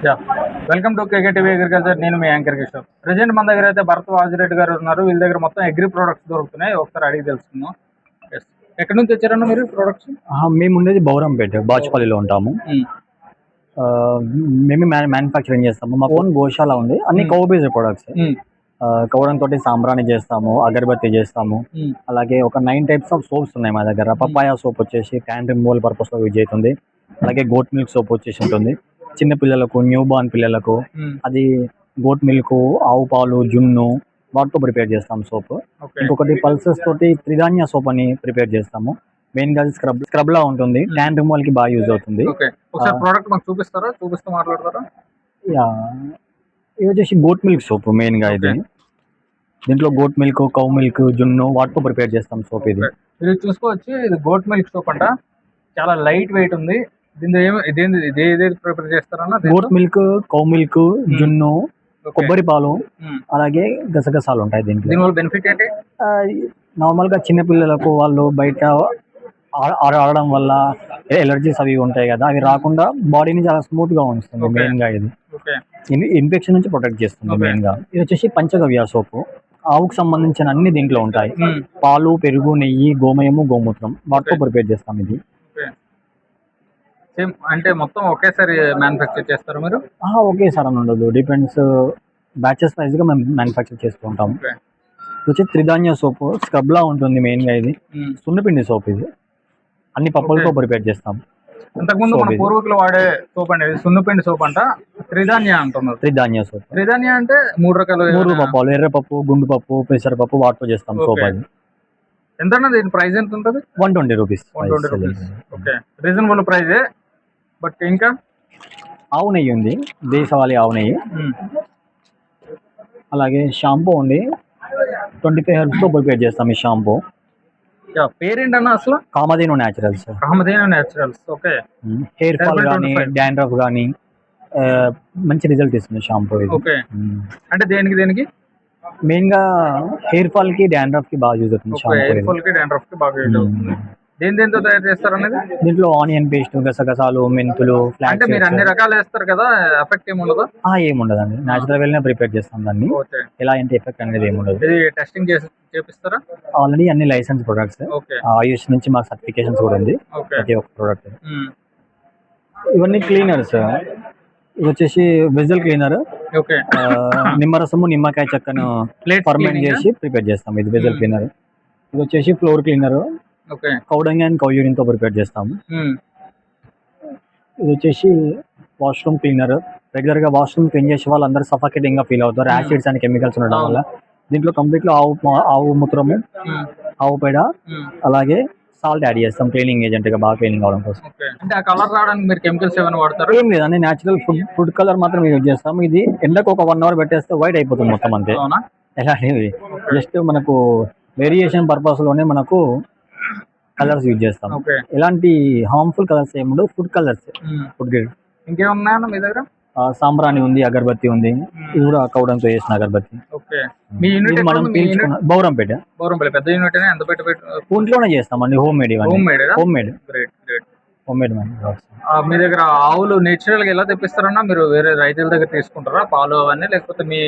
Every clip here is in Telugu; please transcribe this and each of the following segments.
Yeah welcome to KKTV agriculture. నేను మీ యాంకర్ కిషోర్. ప్రెజెంట్ మన దగ్గర అయితే భరత్ వాజిరెడ్డి గారు ఉన్నారు. వీళ్ళ దగ్గర మొత్తం అగ్రి ప్రొడక్ట్స్ దొరుకుతున్నాయి. ఒకసారి అడిగి తెలుసుకుందాం. ఎస్, ఎక్కడి నుంచి వచ్చారన్న మీరు ప్రొడక్ట్స్? మేము ఉండేది బౌరంపేట బాచుపల్లిలో ఉంటాము. మేము మ్యానుఫ్యాక్చరింగ్ చేస్తాము. మా ఓన్ గోశాల ఉంది. అన్ని కౌ బేస్డ్ ప్రొడక్ట్స్. కౌడం తోటి సాంబ్రాణి చేస్తాము, అగరబత్తి చేస్తాము. అలాగే ఒక 9 టైప్స్ ఆఫ్ సోప్స్ ఉన్నాయి మా దగ్గర. పప్పాయ సోప్ వచ్చేసి ట్యాన్ రిమూవల్ పర్పస్ లో యూజ్ అవుతుంది. అలాగే గోట్ మిల్క్ సోప్ వచ్చేసి ఉంటుంది చిన్న పిల్లలకు, న్యూ బార్న్ పిల్లలకు. అది గోట్ మిల్క్, ఆవు పాలు, జున్ను వాటితో ప్రిపేర్ చేస్తాం సోప్. ఇంకొకటి పల్సెస్ తోటి త్రిధాన్య సోప్ అని ప్రిపేర్ చేస్తాము. మెయిన్ గా స్క్రబ్ లా ఉంటుంది. ట్యాన్ రిమూవల్ కి బాగా యూజ్ అవుతుంది. ఇది వచ్చేసి గోట్ మిల్క్ సోప్ మెయిన్ గా. ఇది దీంట్లో గోట్ మిల్క్, కౌ మిల్క్, జున్ను వాటితో ప్రిపేర్ చేస్తాం సోప్. ఇది చూసుకోవచ్చు. ఇది గోట్ మిల్క్ సోప్ అంట. చాలా లైట్ వెయిట్ ఉంది. ప్రిపేర్ చేస్తారన్న గోట్ మిల్క్, కౌ మిల్క్, జున్ను, కొబ్బరి పాలు, అలాగే గసగసాలు ఉంటాయి దీంట్లో. దీనివల్ల బెనిఫిట్ ఏంటి? నార్మల్ గా చిన్న పిల్లలకు వాళ్ళు బయట ఆడడం వల్ల ఎలర్జీస్ అవి ఉంటాయి కదా, అవి రాకుండా బాడీని చాలా స్మూత్ గా ఉంచుతుంది. మెయిన్ గా ఇది ఇన్ఫెక్షన్ నుంచి ప్రొటెక్ట్ చేస్తుంది మెయిన్ గా. ఇది వచ్చేసి పంచగవ్య సోపు. ఆవుకు సంబంధించిన అన్ని దీంట్లో ఉంటాయి. పాలు, పెరుగు, నెయ్యి, గోమయము, గోమూత్రం వాటితో ప్రిపేర్ చేస్తాం. ఇది అంటే మొత్తం ఒకేసారి మ్యానుఫ్యాక్చర్ చేస్తారు మీరు? ఒకేసారి అని ఉండదు, డిపెండ్స్. బ్యాచెస్ వైజ్ గా మేము మ్యానుఫ్యాక్చర్ చేస్తూ ఉంటాము. వచ్చి త్రిధాన్య సోప్ స్క్రబ్ లా ఉంటుంది మెయిన్ గా. ఇది సున్నపిండి సోప్. ఇది అన్ని పప్పులతో ప్రిపేర్ చేస్తాం. ఇంతకుముందు మన పూర్వీకులు వాడే సోప్ అండి సున్నపిండి సోప్ అంట. త్రిధాన్య అంటున్నారు. త్రిధాన్య సోప్. త్రిధాన్య అంటే 3 రకాలు పప్పులు, ఎర్రపప్పు, గుండు పప్పు, పెసరపప్పు వాటితో చేస్తాం సోప్. అది ఎంత? దీని ప్రైస్ ఎంత ఉంటుంది? 120 రూపీస్. ఓకే, రీజనబుల్ ప్రైజే. బట్ ఇంకా ఆవు నెయ్యి ఉంది, దేశవాళీ ఆవు నెయ్యి. అలాగే షాంపూ ఉంది, 25 హెర్బ్స్ తో ప్రిపేర్ చేస్తాం ఈ షాంపూ. పేరేంటన్నా అసలు? Kamadhenu naturals. Kamadhenu naturals. Okay. Hair fall కానీ, డాండ్రఫ్ కానీ మంచి రిజల్ట్ ఇస్తుంది షాంపూ. ఓకే, అంటే దేనికి మెయిన్ గా హెయిర్ ఫాల్ కి, డాండ్రఫ్ కి బాగా యూజ్ అవుతుంది షాంపూ. హెయిర్ ఫాల్ కి, డాండ్రఫ్ కి బాగా యూజ్ అవుతుంది. దేంతో తయారు చేస్తారు అనేది? దీంట్లో ఆనియన్ పేస్ట్, గసగసాలు, మెంతులు, అంటే మీరు అన్ని రకాలు వేస్తారు కదా, ఎఫెక్ట్ ఏముండదు? ఏముండదండి, నేచురల్ వేనే ప్రిపేర్ చేస్తాం దాన్ని. ఎలా అంటే ఎఫెక్ట్ అనేది ఏముండదు. టెస్టింగ్ చేపిస్తారా? ఆల్రెడీ అన్ని లైసెన్స్ ప్రొడక్ట్స్. ఆయుష్ నుంచి మాకు సర్టిఫికేషన్స్ కూడా ఉంది ప్రతి ఒక్క ప్రొడక్ట్. ఇవన్నీ క్లీనర్స్. ఇది వచ్చేసి వెజల్ క్లీనర్. నిమ్మరసము, నిమ్మకాయ చెక్కను ఫర్మెంట్ చేసి ప్రిపేర్ చేస్తాం. ఇది వెజల్ క్లీనర్. ఇది వచ్చేసి ఫ్లోర్ క్లీనర్. కౌడంగి అండ్ కౌ యూరిన్ తో ప్రిపేర్ చేస్తాము. ఇది వచ్చేసి వాష్రూమ్ క్లీనర్. రెగ్యులర్ గా వాష్రూమ్ క్లీన్ చేసే వాళ్ళు అందరూ సఫాకేటింగ్ గా ఫీల్ అవుతారు, యాసిడ్స్ అండ్ కెమికల్స్ ఉండడం వల్ల. దీంట్లో కంప్లీట్ లో ఆవు మూత్రము, ఆవు పేడ, అలాగే సాల్ట్ యాడ్ చేస్తాం క్లీనింగ్ ఏజెంట్ గా, బాగా క్లీనింగ్ అవడం కోసం. అంటే ఆ కలర్ రావడానికి మీరు కెమికల్స్ ఏమైనా వాడతారు? ఏం లేదండి, నేచురల్ ఫుడ్ కలర్ మాత్రం యూజ్ చేస్తాం. ఇది ఎండకు ఒక 1 అవర్ పెట్టేస్తే వైట్ అయిపోతుంది మొత్తం అంతే. ఎలా జస్ట్ మనకు వేరియేషన్ పర్పస్ లోనే మనకు కలర్స్ యూజ్ చేస్తాం. ఎలాంటి హార్మ్ఫుల్ కలర్స్ ఏముండవు, ఫుడ్ కలర్స్. Food grade. ఇంకేమన్నా మీ దగ్గర? సాంబ్రాణి ఉంది, అగరబత్తి ఉంది. ఇది కూడా కౌడంతో చేసిన అగరబత్తి. మనం పీల్చుకున్న బౌరంపేట. పెద్ద యూనిట్ ఎంత ఇంట్లోనే చేస్తామండి, హోమ్ మేడ్. Home made. మీ దగ్గర ఆవులు నేచురల్ గా ఎలా తెప్పిస్తారన్నా? మీరు వేరే రైతుల దగ్గర తీసుకుంటారా పాలు అవన్నీ, లేకపోతే మీ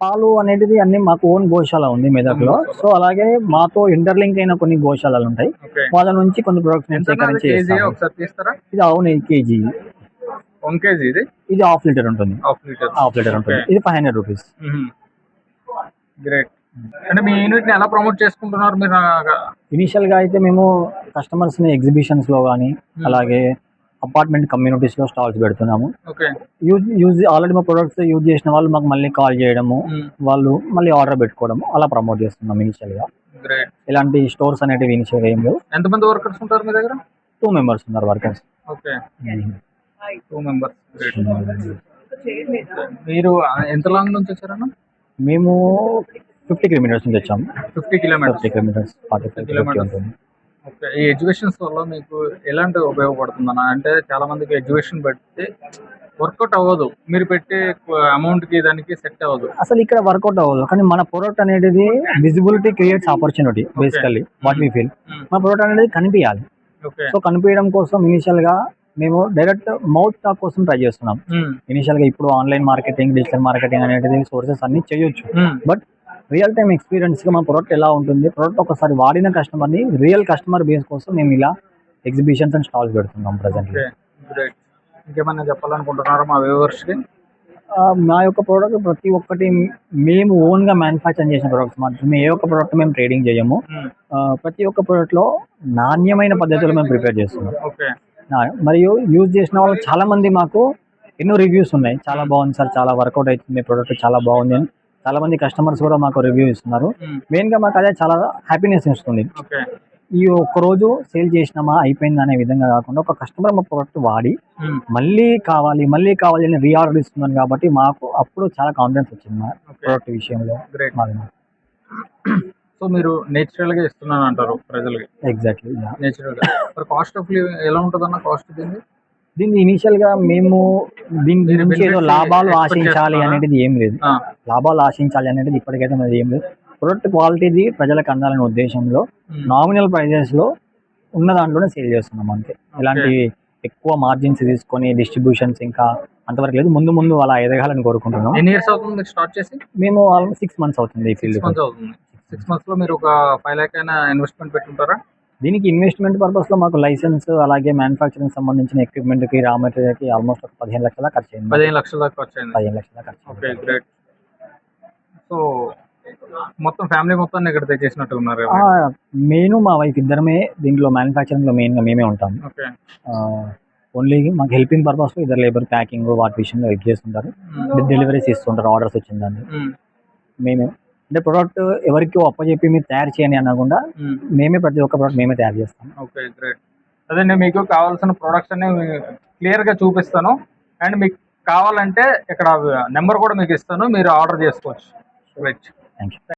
పాలు అనేది అన్ని మాకు ఓన్ గోశాల ఉంది మెదక్ లో. సో అలాగే మాతో ఇంటర్లింక్ అయిన కొన్ని గోశాలలు ఉంటాయి, వాళ్ళ నుంచి కొన్ని ప్రొడక్ట్స్ సేకరించి. ఇది అవును, కేజీ 1 kg. ఇది హాఫ్ లీటర్ ఉంటుంది. ఇది 500 రూపీస్. గ్రేట్. అంటే మీ యూనిట్ ని ఎలా ప్రమోట్ చేసుకుంటున్నారు మీరు? ఇనిషియల్ గా అయితే మేము కస్టమర్స్ ని ఎగ్జిబిషన్స్ లో గానీ, అలాగే అపార్ట్మెంట్ కమ్యూనిటీస్ లో స్టాల్స్ పెడుతున్నాము. ఆల్రెడీ మా ప్రొడక్ట్స్ యూజ్ చేసిన వాళ్ళు మాకు మళ్ళీ కాల్ చేయడము, వాళ్ళు మళ్ళీ ఆర్డర్ పెట్టుకోవడము, అలా ప్రమోట్ చేస్తున్నాం ఇనిషియల్ గా. ఇలాంటి స్టోర్స్ అనేటివి ఇనిషియల్ ఏం లేవు. ఎంతమంది వర్కర్స్ ఉంటారు మీ దగ్గర? 2 మెంబర్స్ ఉన్నారు వర్కర్స్. 2 మెంబర్స్. మీరు ఎంత లాంగ్ నుంచి వచ్చారన్నా? మేము 50 కిలోమీటర్స్ నుంచి వచ్చాము. 50 కిలోమీటర్స్. 45 కిలోమీటర్స్. ఓకే. ఈ ఎడ్యుకేషన్స్ వల్ల మీకు ఎలాంటి ఉపయోగపడుతుందన్న? అంటే చాలా మందికి ఎడ్యుకేషన్ పెడితే వర్కౌట్ అవ్వదు, మీరు పెట్టే అమౌంట్ కి దానికి సెట్ అవ్వదు. అసలు ఇక్కడ వర్కౌట్ అవ్వదు, కానీ మన ప్రోడక్ట్ అనేది visibility creates opportunity. Basically what we feel, మన ప్రోడక్ట్ అనేది కనిపించాలి. సో కనిపించడం కోసం ఇనిషియల్ గా మేము డైరెక్ట్ మౌత్ టాక్ కోసం ట్రై చేస్తున్నాం. ఇనిషియల్ గా ఇప్పుడు ఆన్లైన్ మార్కెటింగ్, డిజిటల్ మార్కెటింగ్ అనేది సోర్సెస్ అన్ని చేయొచ్చు. బట్ రియల్ టైమ్ ఎక్స్పీరియన్స్ గా మా ప్రోడక్ట్ ఎలా ఉంటుంది, ప్రోడక్ట్ ఒకసారి వాడిన కస్టమర్ ని రియల్ కస్టమర్ బేస్ కోసం మేము ఇలా ఎగ్జిబిషన్స్ అండ్ స్టాల్స్ పెడుతున్నాం ప్రజెంట్. గ్రేట్. ఇంకేమన్నా చెప్పాలనుకుంటున్నారా మా వ్యూవర్స్ కి? మా యొక్క ప్రోడక్ట్ ప్రతి ఒక్కటి మేము ఓన్ గా మ్యానుఫ్యాక్చర్ చేసిన ప్రోడక్ట్స్ మాత్రమే. ఏ ఒక్క ప్రోడక్ట్ మేము ట్రేడింగ్ చేయము. ప్రతి ఒక్క ప్రోడక్ట్ లో నాణ్యమైన పద్ధతిలో మేము ప్రిపేర్ చేస్తున్నాం. ఓకే. మరియు యూజ్ చేసిన వాళ్ళు చాలా మంది మాకు ఎన్నో రివ్యూస్ ఉన్నాయి. చాలా బాగుంది సార్, చాలా వర్కౌట్ అవుతుంది, ప్రోడక్ట్ చాలా బాగుంది అని చాలా మంది కస్టమర్స్ కూడా మాకు రివ్యూ ఇస్తున్నారు. మెయిన్ గా మాకు అదే చాలా హ్యాపీనెస్ ఇస్తుంది. ఈ ఒక్క రోజు సేల్ చేసినామా అయిపోయింది అనే విధంగా కాకుండా ఒక కస్టమర్ మా ప్రోడక్ట్ వాడి మళ్ళీ కావాలి అని రీఆర్డర్ ఇస్తున్నాను కాబట్టి మాకు అప్పుడు చాలా కాన్ఫిడెన్స్ వచ్చింది మా ప్రోడక్ట్ విషయంలో. సో మీరు నేచురల్ గా ఇస్తున్నాను అంటారు ప్రజలకి? ఎగ్జాక్ట్లీ, నేచురల్ గా. మరి కాస్ట్ ఆఫ్ లివింగ్ ఎలా ఉంటుంది అన్న? కాస్ట్ దీన్ని ఇనిషియల్ గా మేము దీని నుంచి ఏదో లాభాలు ఆశించాలి అనేది ఏం లేదు. లాభాలు ఆశించాలి అనేది ఇప్పటికైతే మరి ఏం లేదు. ప్రొడక్ట్ క్వాలిటీది ప్రజలకు అందాలనే ఉద్దేశంలో నామినల్ ప్రైజెస్ లో ఉన్న దాంట్లోనే సేల్ చేస్తున్నాం అంతే. ఇలాంటి ఎక్కువ మార్జిన్స్ తీసుకొని డిస్ట్రిబ్యూషన్స్ ఇంకా అంతవరకు లేదు. ముందు అలా ఎదగాలని కోరుకుంటున్నాం. ఎన్ని ఇయర్స్ అవుతుంది స్టార్ట్ చేసి? మేము ఆల్మోస్ట్ 6 months అవుతుంది ఈ ఫీల్డ్. 6 months లో మీరు ఒక 5 lakhs అయినా ఇన్వెస్ట్మెంట్ పెట్టుకుంటారా? దీనికి ఇన్వెస్ట్మెంట్ పర్పస్ లో మాకు లైసెన్స్ అలాగే మ్యానుఫ్యాక్చరింగ్ సంబంధించిన ఎక్విప్మెంట్ కి, రా మెటీరియల్ కి ఆల్మోస్ట్ ఒక 15 లక్షల ఖర్చు అయింది. 15 లక్షల దాకా ఖర్చు అయింది. 15 లక్షల ఖర్చు. Okay, great. సో మొత్తం ఫ్యామిలీ మొత్తాన్ని ఇక్కడ తెచ్చేసినట్టు ఉన్నారు? నేను మా వైఫ్ ఇద్దరమే దీంట్లో మ్యానుఫ్యాక్చరింగ్ లో మెయిన్ గా మేమే ఉంటాం. ఓన్లీ మాకు హెల్పింగ్ పర్పస్ లో ఇద్దరు లేబర్ ప్యాకింగ్ వాటి విషయంలో హెల్ప్ చేస్తుంటారు, డెలివరీస్ ఇస్తుంటారు. ఆర్డర్స్ వచ్చిందని మేమే అంటే ప్రోడక్ట్ ఎవరికి అప్పచెప్పి మీరు తయారు చేయని అనకుండా మేమే ప్రతి ఒక్క ప్రోడక్ట్ మేమే తయారు చేస్తాం. Okay, great. అదే నేను మీకు కావాల్సిన ప్రొడక్ట్స్ అన్ని క్లియర్ గా చూపిస్తాను. అండ్ మీకు కావాలంటే ఇక్కడ నెంబర్ కూడా మీకు ఇస్తాను, మీరు ఆర్డర్ చేసుకోవచ్చు. Right, thank you.